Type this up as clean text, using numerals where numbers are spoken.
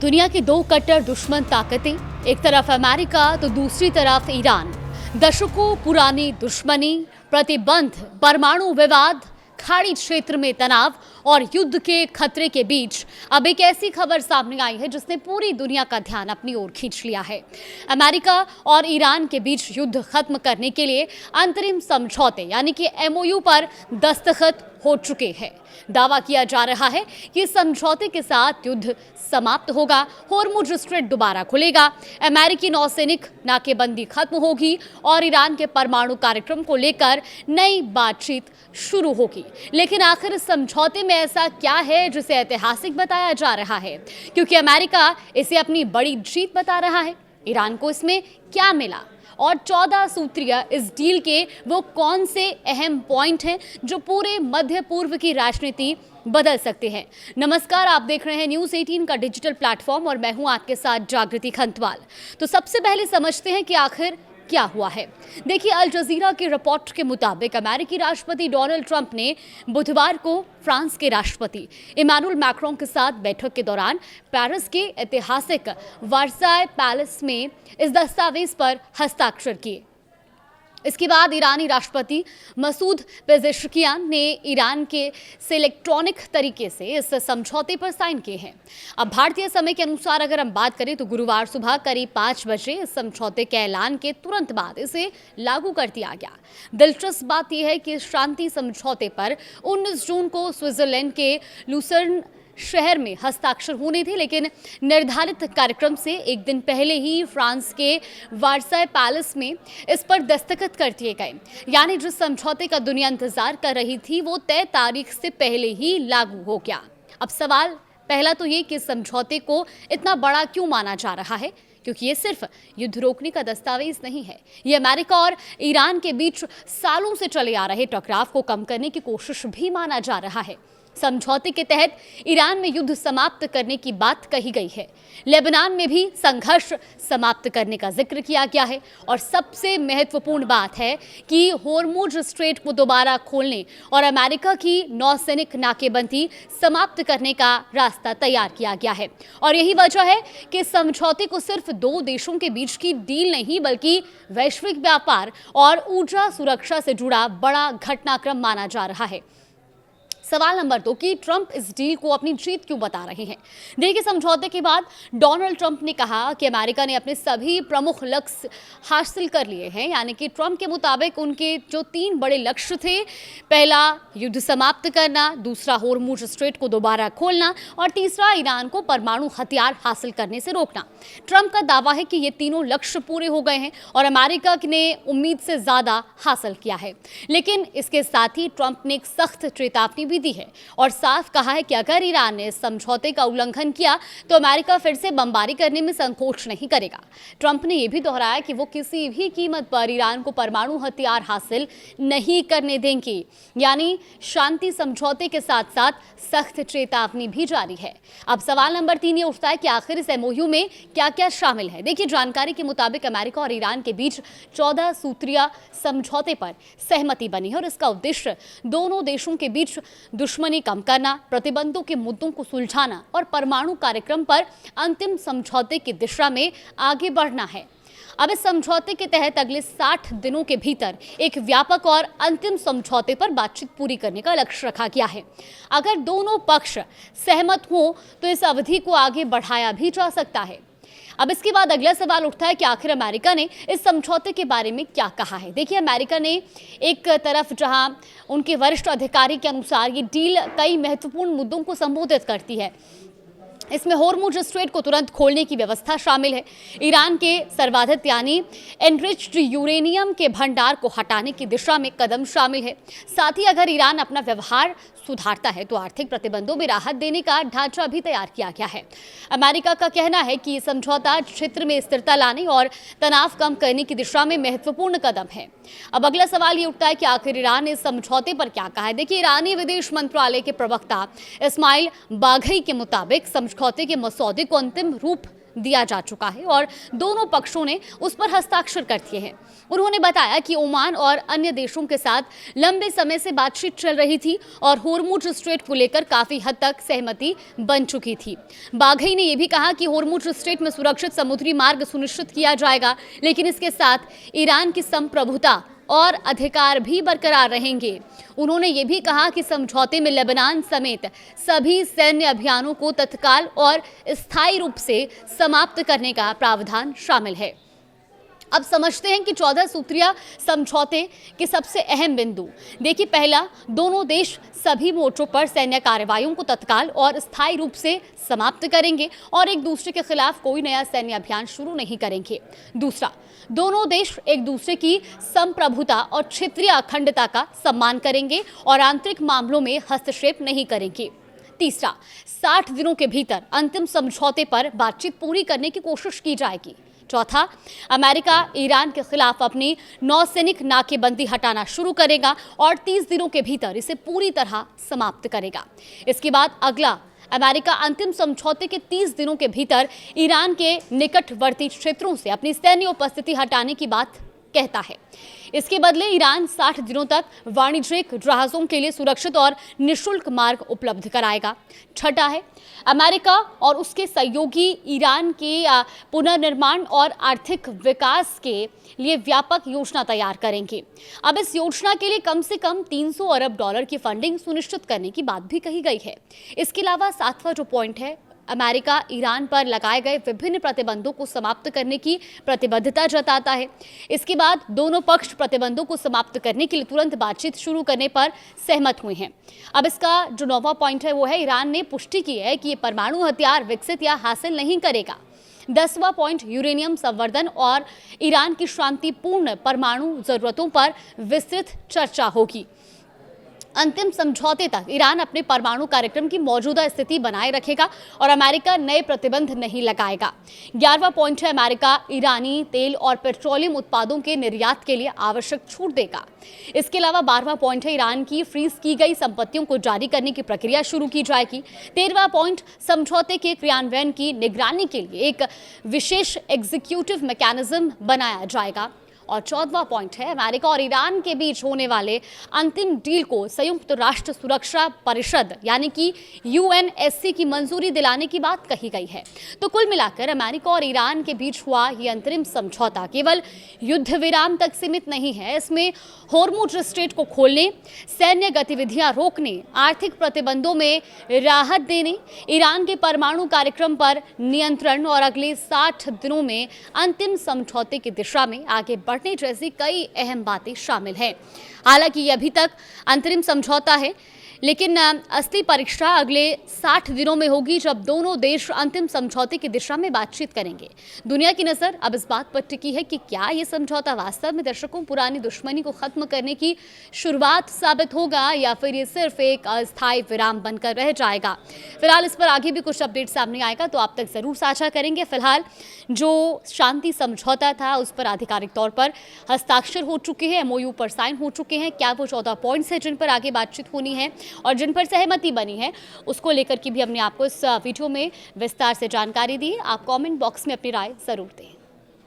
दुनिया की दो कट्टर दुश्मन ताकतें, एक तरफ अमेरिका तो दूसरी तरफ ईरान। दशकों पुरानी दुश्मनी, प्रतिबंध, परमाणु विवाद, खाड़ी क्षेत्र में तनाव और युद्ध के खतरे के बीच अब एक ऐसी खबर सामने आई है जिसने पूरी दुनिया का ध्यान अपनी ओर खींच लिया है। अमेरिका और ईरान के बीच युद्ध खत्म करने के लिए अंतरिम समझौते यानी कि एमओयू पर दस्तखत हो चुके हैं। दावा किया जा रहा है कि इस समझौते के साथ युद्ध समाप्त होगा, होर्मुज स्ट्रेट दोबारा खुलेगा, अमेरिकी नौसैनिक नाकेबंदी खत्म होगी और ईरान के परमाणु कार्यक्रम को लेकर नई बातचीत शुरू होगी। लेकिन आखिर इस समझौते में ऐसा क्या है जिसे ऐतिहासिक बताया जा रहा है? क्योंकि अमेरिका इसे अपनी बड़ी जीत बता रहा है। ईरान को इसमें क्या मिला और 14 सूत्रीय इस डील के वो कौन से अहम पॉइंट हैं जो पूरे मध्य पूर्व की राजनीति बदल सकते हैं। नमस्कार, आप देख रहे हैं न्यूज़ 18 का डिजिटल प्लेटफॉर्म और मैं हूं आपके साथ जागृति खंतवाल। तो सबसे पहले समझते हैं कि आखिर क्या हुआ है। देखिए, अल जजीरा की रिपोर्ट के मुताबिक अमेरिकी राष्ट्रपति डोनाल्ड ट्रंप ने बुधवार को फ्रांस के राष्ट्रपति इमानुएल मैक्रोन के साथ बैठक के दौरान पेरिस के ऐतिहासिक वर्साय पैलेस में इस दस्तावेज पर हस्ताक्षर किए। इसके बाद ईरानी राष्ट्रपति मसूद पेजेश्कियान ने ईरान के से इलेक्ट्रॉनिक तरीके से इस समझौते पर साइन किए हैं। अब भारतीय समय के अनुसार अगर हम बात करें तो गुरुवार सुबह करीब 5 बजे इस समझौते के ऐलान के तुरंत बाद इसे लागू कर दिया गया। दिलचस्प बात यह है कि इस शांति समझौते पर 19 जून को स्विट्जरलैंड के लूसर्न शहर में हस्ताक्षर होने थे, लेकिन निर्धारित कार्यक्रम से एक दिन पहले ही फ्रांस के वर्साय पैलेस में इस पर दस्तखत कर दिए गए। यानी जिस समझौते का दुनिया इंतजार कर रही थी वो तय तारीख से पहले ही लागू हो गया। अब सवाल पहला तो ये कि समझौते को इतना बड़ा क्यों माना जा रहा है, क्योंकि ये सिर्फ युद्ध रोकने का दस्तावेज नहीं है। ये अमेरिका और ईरान के बीच सालों से चले आ रहे टकराव को कम करने की कोशिश भी माना जा रहा है। समझौते के तहत ईरान में युद्ध समाप्त करने की बात कही गई है। लेबनान में भी संघर्ष समाप्त करने का जिक्र किया गया है और सबसे महत्वपूर्ण बात है कि होर्मुज स्ट्रेट को दोबारा खोलने और अमेरिका की नौसैनिक नाकेबंदी समाप्त करने का रास्ता तैयार किया गया है। और यही वजह है कि समझौते को सिर्फ दो देशों के बीच की डील नहीं बल्कि वैश्विक व्यापार और ऊर्जा सुरक्षा से जुड़ा बड़ा घटनाक्रम माना जा रहा है। सवाल नंबर 2 कि ट्रंप इस डील को अपनी जीत क्यों बता रहे हैं। देखिए, समझौते के बाद डोनाल्ड ट्रंप ने कहा कि अमेरिका ने अपने सभी प्रमुख लक्ष्य हासिल कर लिए हैं। यानी कि ट्रंप के मुताबिक उनके जो 3 बड़े लक्ष्य थे, पहला युद्ध समाप्त करना, दूसरा होर्मुज स्ट्रेट को दोबारा खोलना और तीसरा ईरान को परमाणु हथियार हासिल करने से रोकना। ट्रंप का दावा है कि ये तीनों लक्ष्य पूरे हो गए हैं और अमेरिका ने उम्मीद से ज्यादा हासिल किया है। लेकिन इसके साथ ही ट्रंप ने एक सख्त चेतावनी भी दी है और साफ कहा है कि अगर ईरान ने इस समझौते का उल्लंघन किया तो अमेरिका फिर से बमबारी करने में संकोच नहीं करेगा। ट्रंप ने यह भी दोहराया कि वो किसी भी कीमत पर ईरान को परमाणु हथियार हासिल नहीं करने देंगे। यानी शांति समझौते के साथ साथ सख्त चेतावनी भी जारी है। अब सवाल नंबर 3 ये उठता है कि आखिर इस एमओयू में क्या क्या शामिल है। देखिए, जानकारी के मुताबिक अमेरिका और ईरान के बीच 14 सूत्रीय समझौते पर सहमति बनी है और इसका उद्देश्य दोनों देशों के बीच दुश्मनी कम करना, प्रतिबंधों के मुद्दों को सुलझाना और परमाणु कार्यक्रम पर अंतिम समझौते की दिशा में आगे बढ़ना है। अब इस समझौते के तहत अगले 60 दिनों के भीतर एक व्यापक और अंतिम समझौते पर बातचीत पूरी करने का लक्ष्य रखा गया है। अगर दोनों पक्ष सहमत हों तो इस अवधि को आगे बढ़ाया भी जा सकता है। अब इसके बाद अगला सवाल उठता है कि आखिर अमेरिका ने इस समझौते के बारे में क्या कहा है। देखिए, अमेरिका ने एक तरफ जहां उनके वरिष्ठ अधिकारी के अनुसार ये डील कई महत्वपूर्ण मुद्दों को संबोधित करती है। इसमें होर्मुज स्ट्रेट को तुरंत खोलने की व्यवस्था शामिल है, ईरान के सर्वाधित यानी एनरिच्ड यूरेनियम के भंडार को हटाने की दिशा में कदम शामिल है। साथ ही अगर ईरान अपना व्यवहार सुधारता है तो आर्थिक प्रतिबंधों में राहत देने का ढांचा भी तैयार किया गया है। अमेरिका का कहना है कि ये समझौता क्षेत्र में स्थिरता लाने और तनाव कम करने की दिशा में महत्वपूर्ण कदम है। अब अगला सवाल ये उठता है कि आखिर ईरान ने इस समझौते पर क्या कहा है। देखिए, ईरानी विदेश मंत्रालय के प्रवक्ता इस्माइल बाघई के मुताबिक समझौते के मसौदे को अंतिम रूप दिया जा चुका है और दोनों पक्षों ने उस पर हस्ताक्षर कर दिए हैं। उन्होंने बताया कि ओमान और अन्य देशों के साथ लंबे समय से बातचीत चल रही थी और होर्मुज स्ट्रेट को लेकर काफी हद तक सहमति बन चुकी थी। बाघई ने यह भी कहा कि होर्मुज स्ट्रेट में सुरक्षित समुद्री मार्ग सुनिश्चित किया जाएगा, लेकिन इसके साथ ईरान की संप्रभुता और अधिकार भी बरकरार रहेंगे। उन्होंने ये भी कहा कि समझौते में लेबनान समेत सभी सैन्य अभियानों को तत्काल और स्थायी रूप से समाप्त करने का प्रावधान शामिल है। अब समझते हैं कि 14 सूत्रीय समझौते के सबसे अहम बिंदु। देखिए, पहला, दोनों देश सभी मोर्चों पर सैन्य कार्रवाइयों को तत्काल और स्थायी रूप से समाप्त करेंगे और एक दूसरे के खिलाफ कोई नया सैन्य अभियान शुरू नहीं करेंगे। दूसरा, दोनों देश एक दूसरे की संप्रभुता और क्षेत्रीय अखंडता का सम्मान करेंगे और आंतरिक मामलों में हस्तक्षेप नहीं करेंगे। तीसरा, 60 दिनों के भीतर अंतिम समझौते पर बातचीत पूरी करने की कोशिश की जाएगी। चौथा, अमेरिका ईरान के खिलाफ अपनी नौसैनिक नाकेबंदी हटाना शुरू करेगा और 30 दिनों के भीतर इसे पूरी तरह समाप्त करेगा। इसके बाद अगला, अमेरिका अंतिम समझौते के 30 दिनों के भीतर ईरान के निकटवर्ती क्षेत्रों से अपनी सैन्य उपस्थिति हटाने की बात कहता है। इसके बदले ईरान 60 दिनों तक वाणिज्यिक जहाजों के लिए सुरक्षित और निःशुल्क मार्ग उपलब्ध कराएगा। छठा है, अमेरिका और उसके सहयोगी ईरान के पुनर्निर्माण और आर्थिक विकास के लिए व्यापक योजना तैयार करेंगे। अब इस योजना के लिए कम से कम 300 अरब डॉलर की फंडिंग सुनिश्चित करने की बात भी कही गई है। इसके अलावा 7वां जो पॉइंट है, अमेरिका ईरान पर लगाए गए विभिन्न प्रतिबंधों को समाप्त करने की प्रतिबद्धता जताता है। इसके बाद दोनों पक्ष प्रतिबंधों को समाप्त करने के लिए तुरंत बातचीत शुरू करने पर सहमत हुए हैं। अब इसका जो 9वां पॉइंट है वो है, ईरान ने पुष्टि की है कि ये परमाणु हथियार विकसित या हासिल नहीं करेगा। 10वां पॉइंट, यूरेनियम संवर्धन और ईरान की शांतिपूर्ण परमाणु जरूरतों पर विस्तृत चर्चा होगी। अंतिम समझौते तक ईरान अपने परमाणु कार्यक्रम की मौजूदा स्थिति बनाए रखेगा और अमेरिका नए प्रतिबंध नहीं लगाएगा। 11वां पॉइंट है, अमेरिका ईरानी तेल और पेट्रोलियम उत्पादों के निर्यात के लिए आवश्यक छूट देगा। इसके अलावा 12वां पॉइंट है, ईरान की फ्रीज की गई संपत्तियों को जारी करने की प्रक्रिया शुरू की जाएगी। 13वां पॉइंट, समझौते के क्रियान्वयन की निगरानी के लिए एक विशेष एग्जीक्यूटिव मैकेनिज्म बनाया जाएगा। और 14वां पॉइंट है, अमेरिका और ईरान के बीच होने वाले अंतिम डील को संयुक्त राष्ट्र सुरक्षा परिषद यानी कि यूएनएससी की मंजूरी दिलाने की बात कही गई है। तो कुल मिलाकर अमेरिका और ईरान के बीच हुआ ये अंतरिम समझौता केवल युद्ध विराम तक सीमित नहीं है। इसमें होर्मुज स्ट्रेट को खोलने, सैन्य गतिविधियां रोकने, आर्थिक प्रतिबंधों में राहत देने, ईरान के परमाणु कार्यक्रम पर नियंत्रण और अगले 60 दिनों में अंतिम समझौते की दिशा में आगे बढ़ने जैसी कई अहम बातें शामिल हैं। हालांकि ये अभी तक अंतरिम समझौता है, लेकिन असली परीक्षा अगले 60 दिनों में होगी जब दोनों देश अंतिम समझौते की दिशा में बातचीत करेंगे। दुनिया की नज़र अब इस बात पर टिकी है कि क्या ये समझौता वास्तव में दशकों पुरानी दुश्मनी को खत्म करने की शुरुआत साबित होगा या फिर ये सिर्फ एक अस्थायी विराम बनकर रह जाएगा। फिलहाल इस पर आगे भी कुछ अपडेट सामने आएगा तो आप तक जरूर साझा करेंगे। फिलहाल जो शांति समझौता था उस पर आधिकारिक तौर पर हस्ताक्षर हो चुके हैं, एमओयू पर साइन हो चुके हैं। क्या वो 14 पॉइंट्स हैं जिन पर आगे बातचीत होनी है और जिन पर सहमति बनी है, उसको लेकर के भी हमने आपको इस वीडियो में विस्तार से जानकारी दी। आप कमेंट बॉक्स में अपनी राय जरूर दें।